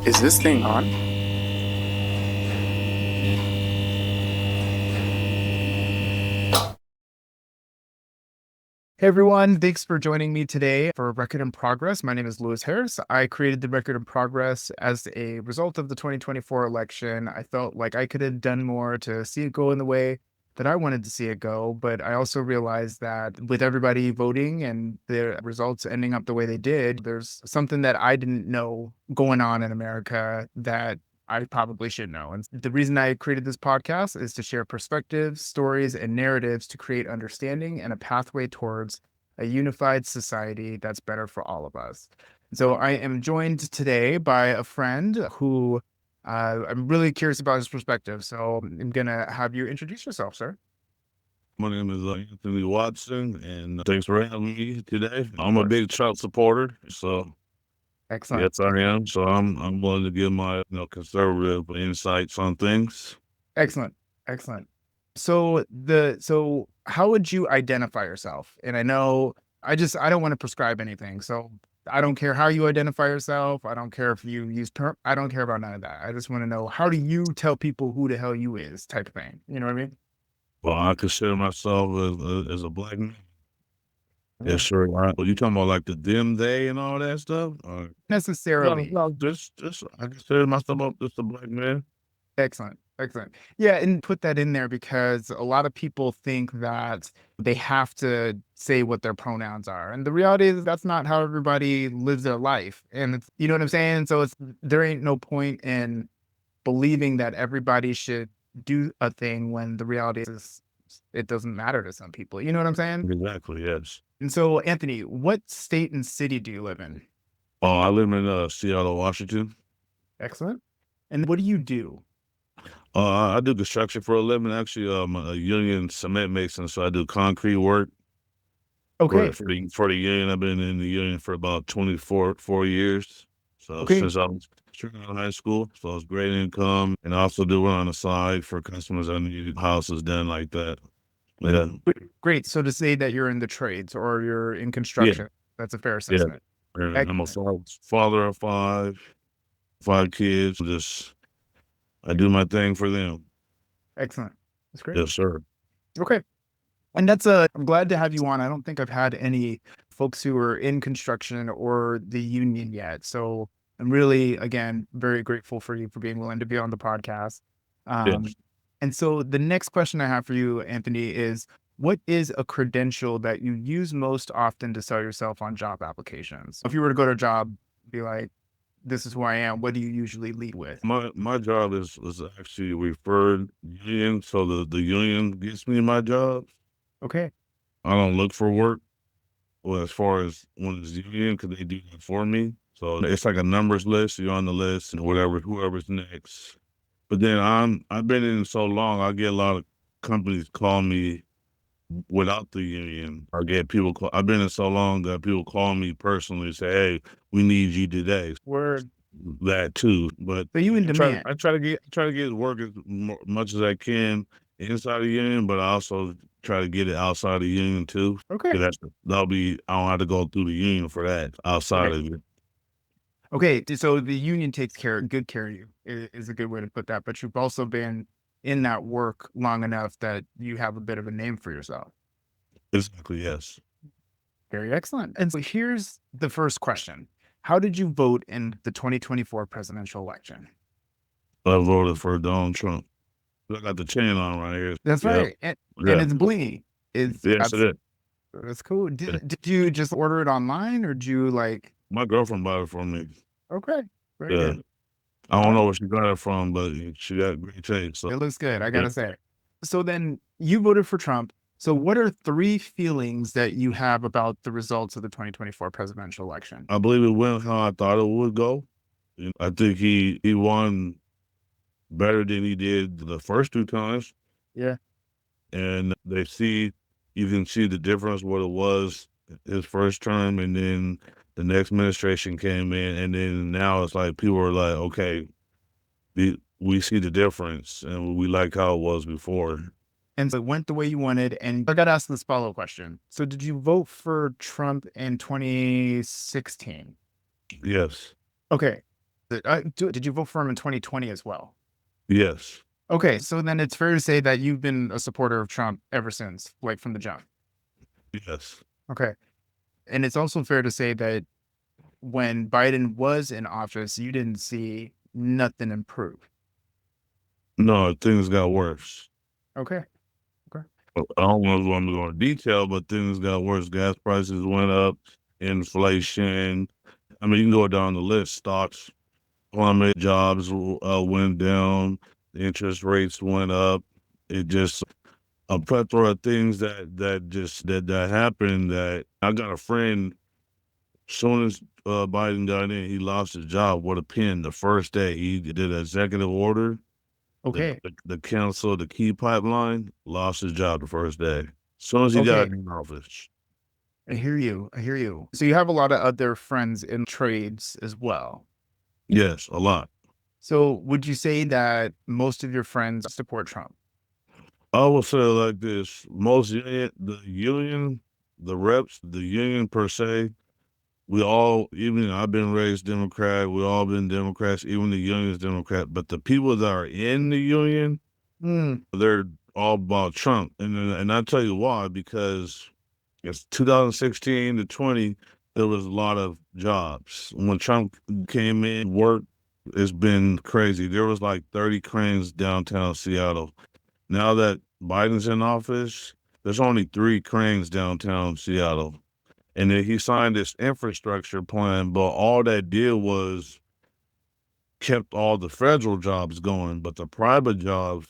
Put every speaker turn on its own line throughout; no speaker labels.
Is this thing on? Hey everyone, thanks for joining me today for Record in Progress. My name is Lewis Harris. I created the Record in Progress as a result of the 2024 election. I felt like I could have done more to see it go in the way that I wanted to see it go, but I also realized that with everybody voting and the results ending up the way they did, there's something that I didn't know going on in America that I probably should know. And the reason I created this podcast is to share perspectives, stories, and narratives to create understanding and a pathway towards a unified society that's better for all of us. So I am joined today by a friend who I'm really curious about his perspective. So I'm going to have you introduce yourself, sir.
My name is Anthony Watson, and thanks for having me today.
Of
I'm a
course.
big Trout supporter, so
Excellent.
yes, I am. So I'm willing to give my conservative insights on things.
Excellent. Excellent. So how would you identify yourself? And I know I don't want to prescribe anything. So I don't care how you identify yourself. I don't care if you use term. I don't care about none of that. I just want to know, how do you tell people who the hell you is, type of thing. You know what I mean?
Well, I consider myself as a black man. Yes,
Yeah.
sir. Well, you talking about like the them, they, and all that stuff? No,
Necessarily.
no, just I consider myself just a black man.
Excellent. Excellent. Yeah, and put that in there because a lot of people think that they have to say what their pronouns are. And the reality is that's not how everybody lives their life. And it's, you know what I'm saying? So there ain't no point in believing that everybody should do a thing when the reality is it doesn't matter to some people. You know what I'm saying?
Exactly. Yes.
And so, Anthony, what state and city do you live in?
Oh, I live in Seattle, Washington.
Excellent. And what do you do?
I do construction for a living. Actually, I'm a union cement mason, so I do concrete work. For
Okay.
for the union, I've been in the union for about 4 years. So
Okay.
since I was straight out of high school, so it's great income, and I also do it on the side for customers that need houses done like that. Yeah,
Great. So to say that you're in the trades or you're in
yeah,
construction, that's a fair
yeah.
assessment.
And I'm a
Excellent.
father of five kids. Just I do my thing for them.
Excellent. That's great.
Yes, sir.
Okay. And I'm glad to have you on. I don't think I've had any folks who are in construction or the union yet. So I'm really, again, very grateful for you for being willing to be on the podcast. Um,
Yes.
and so the next question I have for you, Anthony, is what is a credential that you use most often to sell yourself on job applications? If you were to go to a job, be like, this is who I am, what do you usually lead with?
My job is actually referred union, so the union gets me my job.
Okay.
I don't look for work. Well, as far as when it's union, because they do that for me. So it's like a numbers list. You're on the list, and whoever's next. But then I've been in so long. I get a lot of companies call me without the union. I get people. I've been in so long that people call me personally and say, "Hey, we need you today."
Word.
That too, but
So you in
I try
demand.
I try to get work as much as I can inside the union, but I also try to get it outside the union too.
Okay.
'Cause that'll be I don't have to go through the union for that outside
Okay.
of it.
Okay, so the union takes good care of you is a good way to put that, but you've also been in that work long enough that you have a bit of a name for yourself.
Exactly, yes.
Very excellent. And so here's the first question. How did you vote in the 2024 presidential election?
I voted for Donald Trump. I got the chain on right here.
That's
Yep.
right. And
Yeah.
it's blingy. It's
Yes, it is.
that's cool.
Yeah.
Did you just order it online or did you like
My girlfriend bought it for me.
okay, very
Yeah.
good.
I
All
don't
right.
know where she got it from, but she got great taste. So
It looks good, I
yeah.
gotta say. So then you voted for Trump. So what are three feelings that you have about the results of the 2024 presidential election?
I believe it went how I thought it would go. I think he won better than he did the first 2 times,
Yeah.
and you can see the difference what it was his first term, and then the next administration came in, and then now it's like people are like, "Okay, we see the difference, and we like how it was before."
And so it went the way you wanted. And I got to ask this follow question. So did you vote for Trump in 2016?
Yes.
Okay. Did you vote for him in 2020 as well?
Yes.
Okay, so then it's fair to say that you've been a supporter of Trump ever since, like from the jump.
Yes.
Okay. And it's also fair to say that when Biden was in office, you didn't see nothing improve.
No, things got worse.
Okay. Okay.
I don't know if I'm going to detail, but things got worse. Gas prices went up, inflation. I mean, you can go down the list. Stocks plummeted, jobs went down, the interest rates went up. It just a plethora of things that happened. That I got a friend. Soon as Biden got in, he lost his job with a pen the first day. He did an executive order
Okay.
the cancel the key pipeline, lost his job the first day. Soon as he got
Okay.
in office.
I hear you. I hear you. So you have a lot of other friends in trades as well.
Yes, a lot.
So would you say that most of your friends support Trump?
I will say it like this: the reps, the union per se, we all, even I've been raised Democrat, we all been Democrats, even the union's Democrat. But the people that are in the union,
Mm,
they're all about Trump, and I tell you why, because it's 2016 to 20, there was a lot of jobs. When Trump came in, work it's been crazy. There was like 30 cranes downtown Seattle. Now that Biden's in office, there's only 3 cranes downtown Seattle. And then he signed this infrastructure plan, but all that did was kept all the federal jobs going, but the private jobs,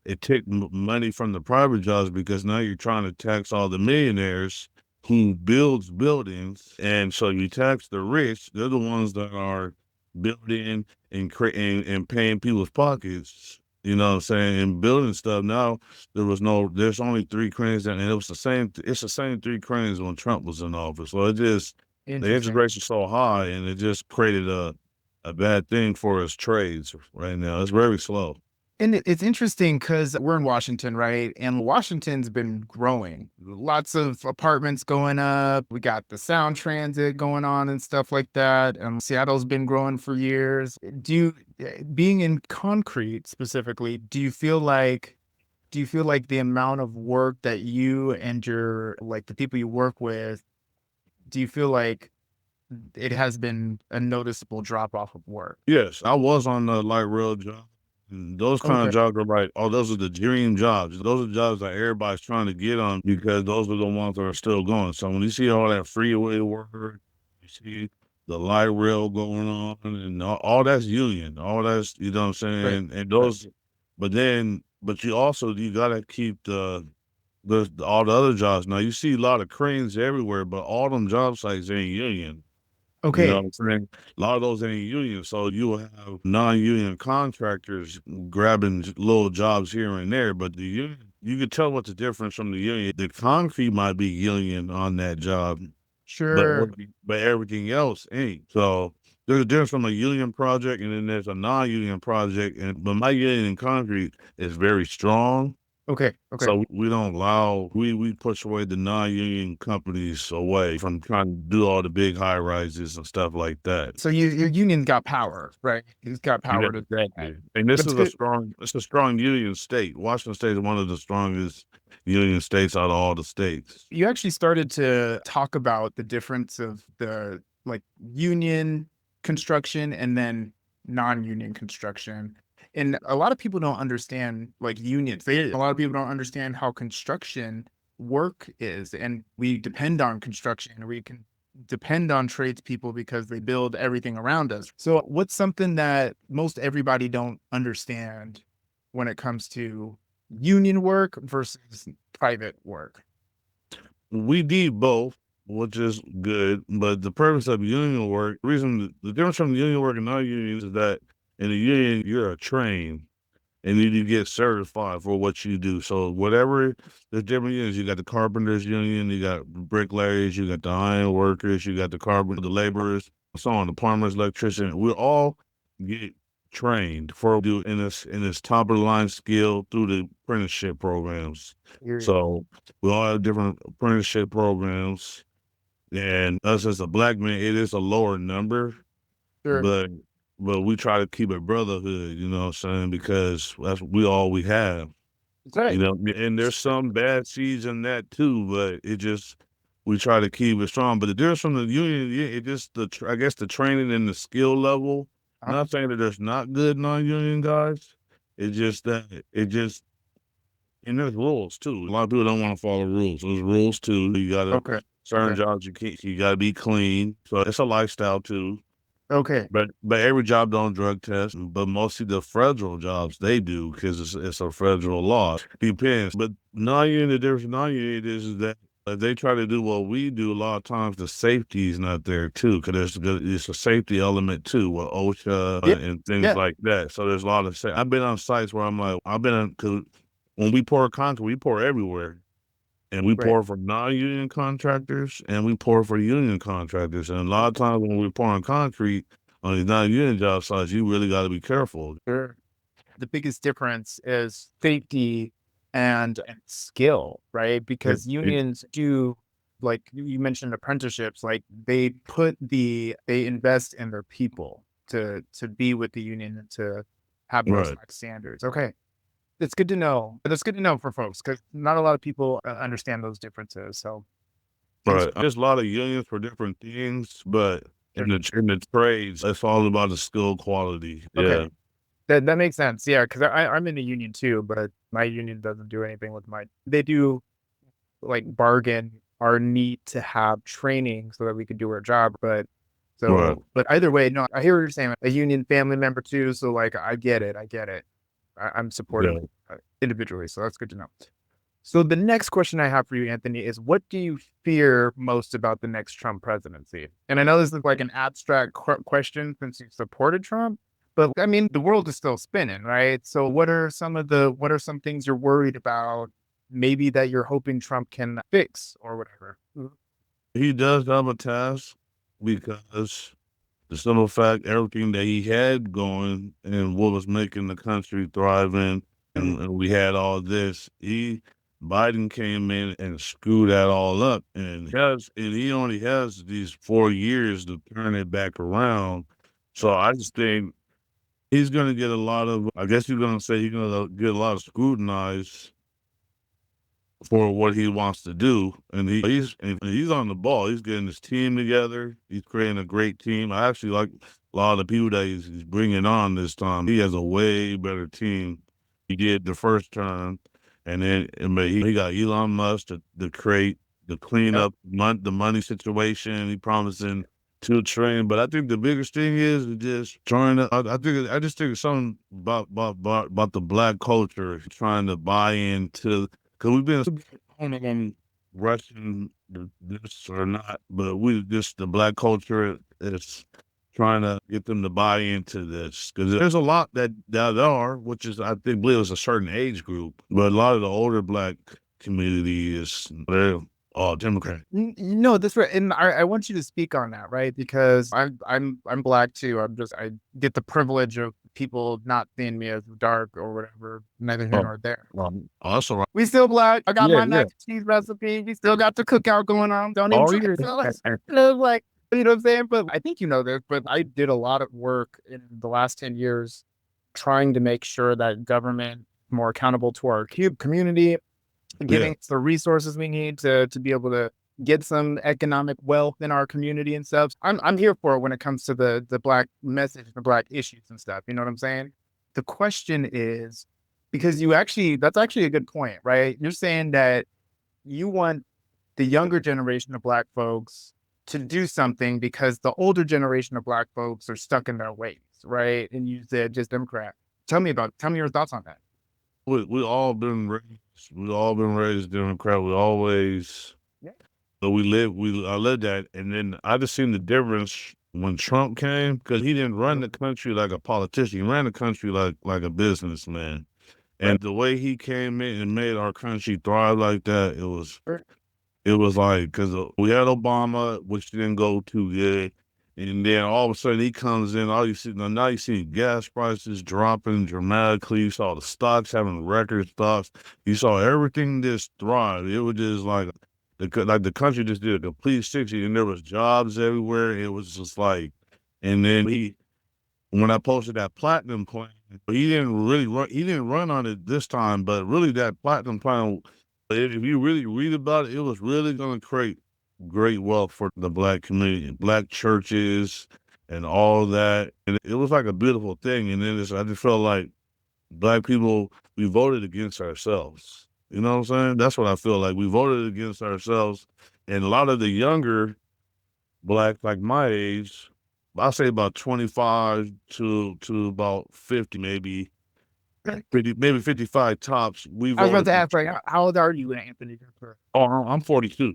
it took money from the private jobs because now you're trying to tax all the millionaires who builds buildings, and so you tax the rich. They're the ones that are building and paying people's pockets. You know what I'm saying? And building stuff. Now there's only 3 cranes, and it was the same. It's the same 3 cranes when Trump was in office. So it just the interest
interesting.
rates are so high, and it just created a bad thing for us trades right now. It's very slow.
And it's interesting because we're in Washington, right? And Washington's been growing. Lots of apartments going up. We got the sound transit going on and stuff like that. Seattle's been growing for years. Being in concrete specifically, do you feel like the amount of work that you and the people you work with, do you feel like it has been a noticeable drop off of work?
Yes, I was on the light rail job. And those kind of
Okay.
jobs are like, oh, those are the dream jobs. Those are jobs that everybody's trying to get on because those are the ones that are still going. So when you see all that freeway work, you see the light rail going on, and all that's union. All that's you know what I'm
Right.
saying. And
Right.
but you gotta keep the all the other jobs. Now you see a lot of cranes everywhere, but all them job sites ain't union. You know what
Okay.
I'm saying? A lot of those ain't union, so you will have non-union contractors grabbing little jobs here and there, but the union, you could tell what the difference from the union. The concrete might be union on that job, but
Sure.
everything else ain't. So there's a difference from a union project and then there's a non-union project, and but my union in concrete is very strong.
Okay. Okay.
So we don't allow we push away the non-union companies away from trying to do all the big high rises and stuff like that.
So your union got power, right? It's got
Yeah,
power to do that.
exactly. And this
That's
is
good.
it's a strong union state. Washington State is one of the strongest union states out of all the states.
You actually started to talk about the difference of the like union construction and then non-union construction. And a lot of people don't understand like unions. A lot of people don't understand how construction work is. And we depend on construction. We can depend on tradespeople because they build everything around us. So what's something that most everybody don't understand when it comes to union work versus private work?
We need both, which is good. But the purpose of union work, the difference from union work and non-union is that in the union you're trained and then you get certified for what you do. So whatever the different unions, you got the carpenters union, you got bricklayers, you got the iron workers, you got the laborers, so on, the plumbers, electrician. We all get trained for do in this top of the line skill through the apprenticeship programs.
You're
So we all have different apprenticeship programs, and us as a black man, it is a lower number,
sure.
but but we try to keep it brotherhood, you know what I'm saying? Because we all we have,
That's right.
and there's some bad seeds in that too, but it just, we try to keep it strong. But the difference from the union, yeah, it just I guess the training and the skill level.
Uh,
Not saying that there's not good non-union guys. It's just that it just, and there's rules too. A lot of people don't want to follow rules. There's rules too. You gotta,
okay.
certain
Okay.
jobs you gotta be clean. So it's a lifestyle too.
Okay.
But every job don't drug test. But mostly the federal jobs they do because it's a federal law. Depends. But non-union, the difference non-union is that they try to do what we do. A lot of times the safety is not there too, because it's a safety element too with OSHA
Yeah.
and things
Yeah.
like that. So there's a lot of I've been on sites where I'm like, I've been on, because when we pour concrete, we pour everywhere. And we
Right.
pour for non-union contractors and we pour for union contractors. And a lot of times when we're pouring concrete on these non-union job sites, you really got to be careful.
Sure. The biggest difference is safety and skill, right?
It,
Because
it,
unions do, like you mentioned, apprenticeships. Like they invest in their people to be with the union and to have those
right,
like standards. Okay, that's good to know. That's good to know for folks because not a lot of people understand those differences. So thanks.
right. There's a lot of unions for different things, but
Sure.
in the trades, it's all about the skill quality.
Okay,
Yeah,
that makes sense. Yeah, because I'm in a union too, but my union doesn't do anything with my. They do like bargain our need to have training so that we could do our job.
right,
But either way, no, I hear what you're saying. A union family member too. So like, I get it. I get it. I'm supportive
yeah.
individually. So that's good to know. So the next question I have for you, Anthony, is what do you fear most about the next Trump presidency? And I know this is like an abstract question since you supported Trump, but I mean, the world is still spinning, right? So what are some things you're worried about, maybe that you're hoping Trump can fix or whatever?
He does have a task because the simple fact, everything that he had going and what was making the country thriving,
Mhm.
and we had all this. Biden came in and screwed that all up, and he only has these 4 years to turn it back around. So I just think he's going to get a lot of. I guess you're going to say he's going to get a lot of scrutinized for what he wants to do, and he's on the ball. He's getting his team together. He's creating a great team. I actually like a lot of the people that he's bringing on this time. He has a way better team he did the first time, and then he got Elon Musk to clean
Yep.
up the money situation. He promising 2 trillion, but I think the biggest thing is just trying to. I just think it's something about the black culture trying to buy into, because we've been, I don't know if I'm rushing this or not, but we just, the black culture is trying to get them to buy into this, because there's a lot that are, which is, I think, believe it's a certain age group, but a lot of the older black community they're all Democrat.
No, that's right. And I want you to speak on that, right? Because I'm black too. I get the privilege of people not seeing me as dark or whatever, neither here
Oh,
nor there.
also, right.
We still black. I got
Yeah,
my
yeah.
mac and cheese recipe. We still got the cookout going on. Don't even
Oh,
try
yeah.
to tell us. Like, you know what I'm saying? But I think you know this, but I did a lot of work in the last 10 years trying to make sure that government more accountable to our community,
Yeah,
giving us the resources we need to be able to get some economic wealth in our community and stuff. I'm here for it when it comes to the black message, the black issues and stuff. You know what I'm saying? The question is, because that's actually a good point, right? You're saying that you want the younger generation of black folks to do something because the older generation of black folks are stuck in their ways, right? And you said just Democrat. Tell me your thoughts on that.
we all been raised Democrat. We always,
Yeah.
but I lived that, and then I just seen the difference when Trump came, because he didn't run the country like a politician. He ran the country like a businessman,
Right.
and the way he came in and made our country thrive like that,
Right.
it was like, because we had Obama, which didn't go too good. And then all of a sudden he comes in, all you see now, you see gas prices dropping dramatically. You saw the stocks having record stocks. You saw everything just thrive. It was just like the country just did a complete 60, and there was jobs everywhere. It was just like, and then when I posted that platinum plan, he didn't really run. He didn't run on it this time, but really that platinum plan, if you really read about it, it was really going to create great wealth for the black community, black churches, and all that. And it was like a beautiful thing. And then I just felt like black people, we voted against ourselves. You know what I'm saying? That's what I feel like. We voted against ourselves, and a lot of the younger black, like my age, I'll say about 25 to about 50, maybe 50, maybe 55 tops. We
I was about
voted
to
for.
ask, like, how old are you, Anthony?
Oh, I'm 42.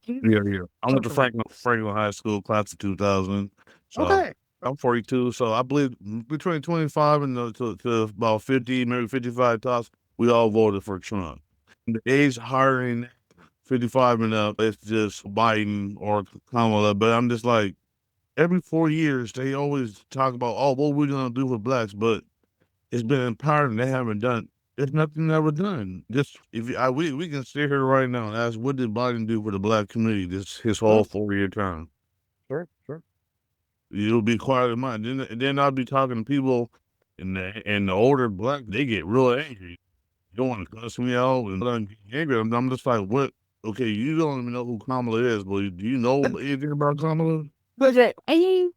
Yeah, yeah. I went to
Okay.
Franklin High School, class of 2000. So
Okay.
I'm 42. So I believe between 25 and to about 50, maybe 55 tops, we all voted for Trump. The age higher than 55 and up, it's just Biden or Kamala. But I'm just like, every 4 years, they always talk about, oh, what we're going to do for blacks. But it's been empowering. They haven't done. There's nothing ever done. Just if you, we can sit here right now and ask, what did Biden do for the black community this his whole
Sure,
4 year term?
sure, sure.
You'll be quiet in mind. Then I'll be talking to people, and the older black, they get real angry. You don't want to cuss me out, and I'm getting angry. I'm just like, what? Okay, you don't even know who Kamala is, but do you know anything about Kamala?
But
And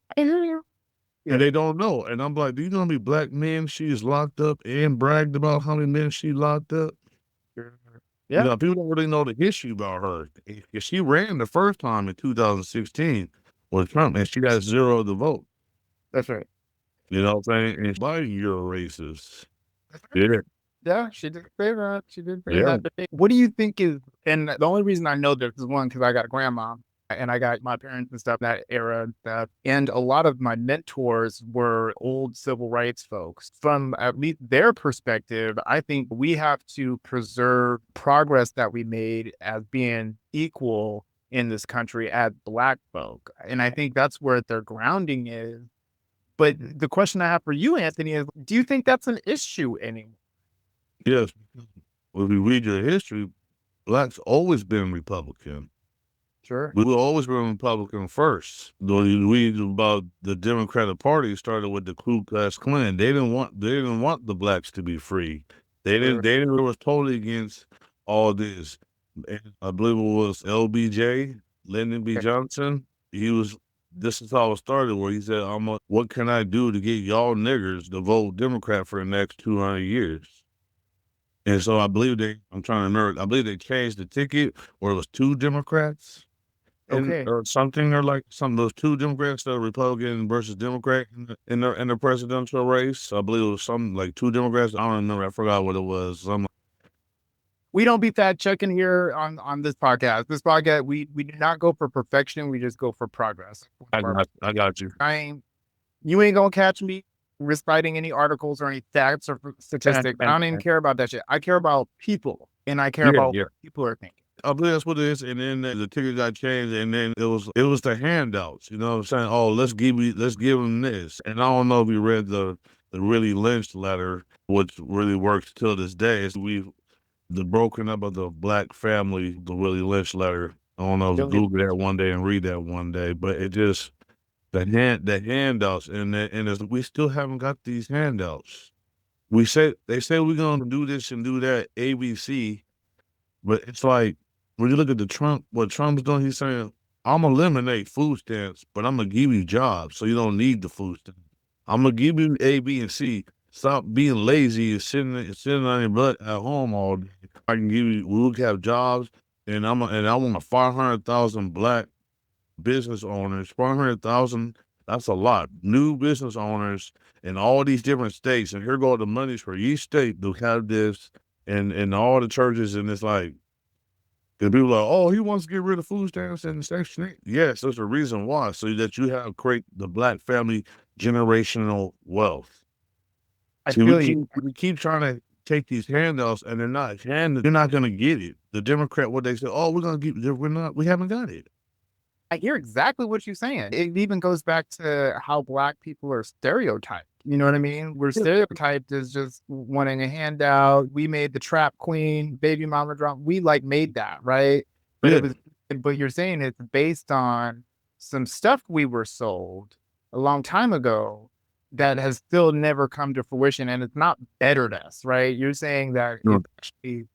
yeah,
they don't know. And I'm like, do you know how many black men she's locked up and bragged about how many men she locked up?
sure.
You
Yeah,
know, people don't really know the history about her. She ran the first time in 2016 with Trump, and she got zero of the vote.
that's right.
You know what I'm saying? And Biden, you're a racist. Yeah,
Yeah, she did say that. She did say
yeah.
that. What do you think is, and the only reason I know this is one, because I got a grandma and I got my parents and stuff, that era and stuff. And a lot of my mentors were old civil rights folks. From at least their perspective, I think we have to preserve progress that we made as being equal in this country as Black folk. And I think that's where their grounding is. But the question I have for you, Anthony, is do you think that's an issue anymore?
Yes. If you read your history, blacks always been Republican.
Sure.
We will always be Republican first. Though you read about the Democratic Party started with the Ku Klux Klan. They didn't want the blacks to be free.
Sure.
They was totally against all this. And I believe it was LBJ, Lyndon B. Johnson. He was this is how it started, where he said, what can I do to get y'all niggers to vote Democrat for the next 200 years? And so I believe I'm trying to remember, I believe they changed the ticket where it was two Democrats and
Okay.
or something, or like some of those two Democrats, the Republican versus Democrat in the presidential race. I believe it was some like two Democrats. I don't remember. I forgot what it was. Some
We don't be fact checking here on this podcast. This podcast, we do not go for perfection. We just go for progress.
I got you.
I ain't, you ain't gonna catch me reciting any articles or any facts or statistics. I don't even care about that shit. I care about people, and I care
Yeah,
about
yeah.
what people are thinking.
I believe that's what it is. And then the ticket got changed, and then it was the handouts. You know what I'm saying? Oh, let's give them this. And I don't know if you read the Willie Lynch letter, which really works till this day. Is the broken up of the black family, the Willie Lynch letter. I don't know if Google that one day and read that one day, but it just the handouts we still haven't got these handouts. They say we're gonna do this and do that ABC, but it's like when you look at what Trump's doing, he's saying, I'm gonna eliminate food stamps, but I'm gonna give you jobs so you don't need the food stamps. I'm gonna give you A, B, and C. Stop being lazy and sitting on your butt at home all day. I can give you. We'll have jobs, and I want 500,000 black business owners. 500,000. That's a lot. New business owners in all these different states, and here go the monies for each state to have this, and all the churches, and it's like. Because people are like, oh, he wants to get rid of food stamps and Section 8. Yes, there's a reason why, so that you have create the black family generational wealth.
I
See,
feel you.
we keep trying to take these handouts, and they're not handed. You're not going to get it. The Democrat, what they say, oh, we're going to get, we're not, we haven't got it.
I hear exactly what you're saying. It even goes back to how Black people are stereotyped. You know what I mean? We're
Yeah.
stereotyped as just wanting a handout. We made the trap queen, baby mama drop. We like made that, right? But
Yeah.
it was, but you're saying it's based on some stuff we were sold a long time ago that has still never come to fruition, and it's not bettered us, right? You're saying that
Sure.
it actually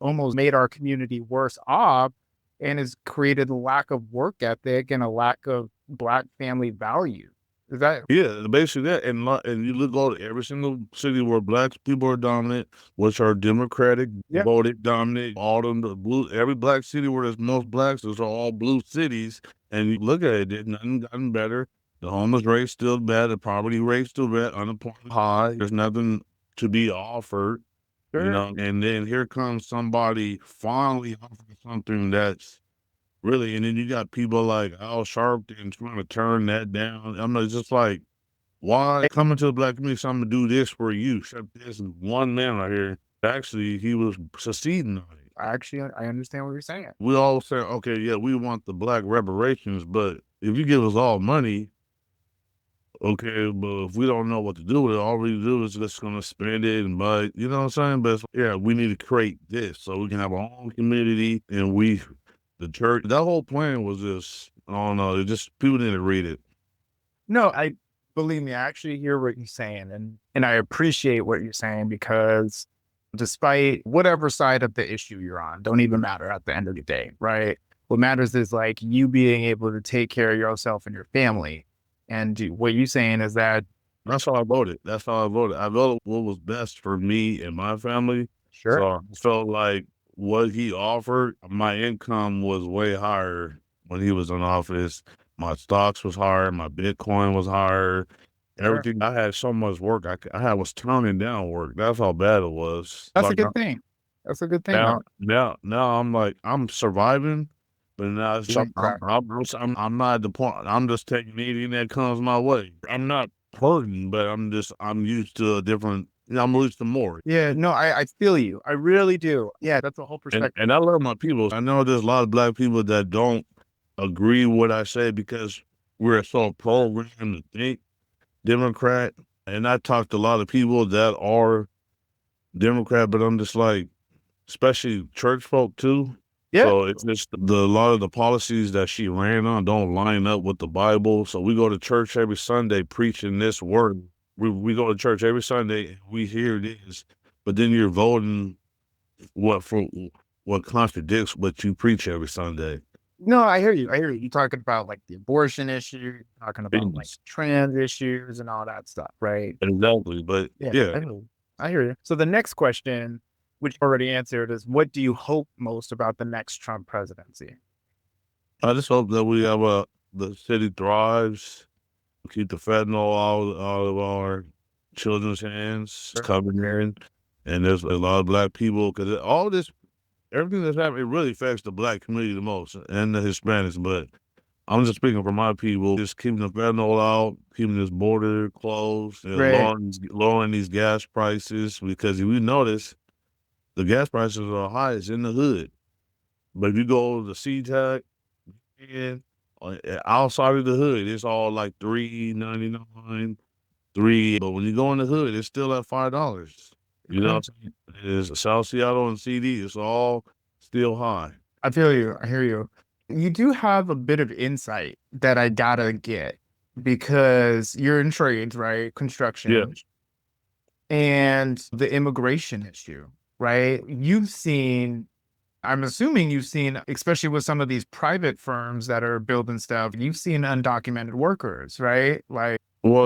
almost made our community worse off and has created a lack of work ethic and a lack of Black family value. Is that
Yeah, basically that, and you look all every single city where Black people are dominant, which are Democratic
yeah,
voted dominant, all them the blue every Black city where there's most Blacks, those are all blue cities, and you look at it, there's nothing gotten better. The homeless rate's still bad, the poverty rate's still bad, unemployment high, there's nothing to be offered,
sure.
and then here comes somebody finally offering something that's really, and then you got people like Al Sharpton trying to turn that down. I'm just like, why coming to the Black community, so I'm gonna do this for you? Except there's one man right here. Actually, he was succeeding on it.
I understand what you're saying.
We all say, okay, yeah, we want the Black reparations, but if you give us all money, okay, but if we don't know what to do with it, all we do is just gonna spend it and buy it. You know what I'm saying? But yeah, we need to create this so we can have our own community, and the church. That whole plan was just, I don't know. It just people didn't read it.
No, I believe me, I actually hear what you're saying, and I appreciate what you're saying because despite whatever side of the issue you're on, don't even matter at the end of the day, right? What matters is like you being able to take care of yourself and your family. And what you're saying is that
That's how I voted. That's how I voted. I voted what was best for me and my family. So
sure,
I felt like what he offered, my income was way higher when he was in office. My stocks was higher. My Bitcoin was higher.
sure.
Everything. I had so much work. I had was turning down work. That's how bad it was.
That's a
Like
good thing. That's a good thing,
now,
though.
now I'm like I'm surviving, but now it's,
Even crack.
I'm not at the point. I'm just taking anything that comes my way. I'm not hurting, but I'm used to a different. I'm used to more.
Yeah, no, I feel you. I really do. Yeah, that's the whole perspective.
And I love my people. I know there's a lot of Black people that don't agree with what I say because we're so programmed to think Democrat. And I talked to a lot of people that are Democrat, but I'm just like, especially church folk too.
Yeah,
So it's just a lot of the policies that she ran on don't line up with the Bible. So we go to church every Sunday preaching this word. We go to church every Sunday and we hear this, but then you're voting what for what contradicts what you preach every Sunday.
no, I hear you. I hear you. You're talking about like the abortion issue, talking about like
Things.
trans issues and all that stuff, right?
Exactly. But
Yeah,
yeah,
I hear you. I hear you. So the next question, which you already answered, is what do you hope most about the next Trump presidency?
I just hope that we have the city thrives, keep the fentanyl out of our children's hands, it's
Sure.
coming in, and there's a lot of Black people because all this, everything that's happening, it really affects the Black community the most and the Hispanics. But I'm just speaking for my people, just keeping the fentanyl out, keeping this border closed,
Right.
lowering these gas prices because if you notice, the gas prices are highest in the hood. But if you go to the SeaTac, and outside of the hood, it's all like $3.99, three. But when you go in the hood, it's still at $5. You know
Okay.
what I'm saying? It's South Seattle and CD. It's all still high.
I feel you. I hear you. You do have a bit of insight that I gotta get because you're in trades, right?
Yeah.
Construction and the immigration issue, right? I'm assuming you've seen, especially with some of these private firms that are building stuff, you've seen undocumented workers, right? Like,
Well,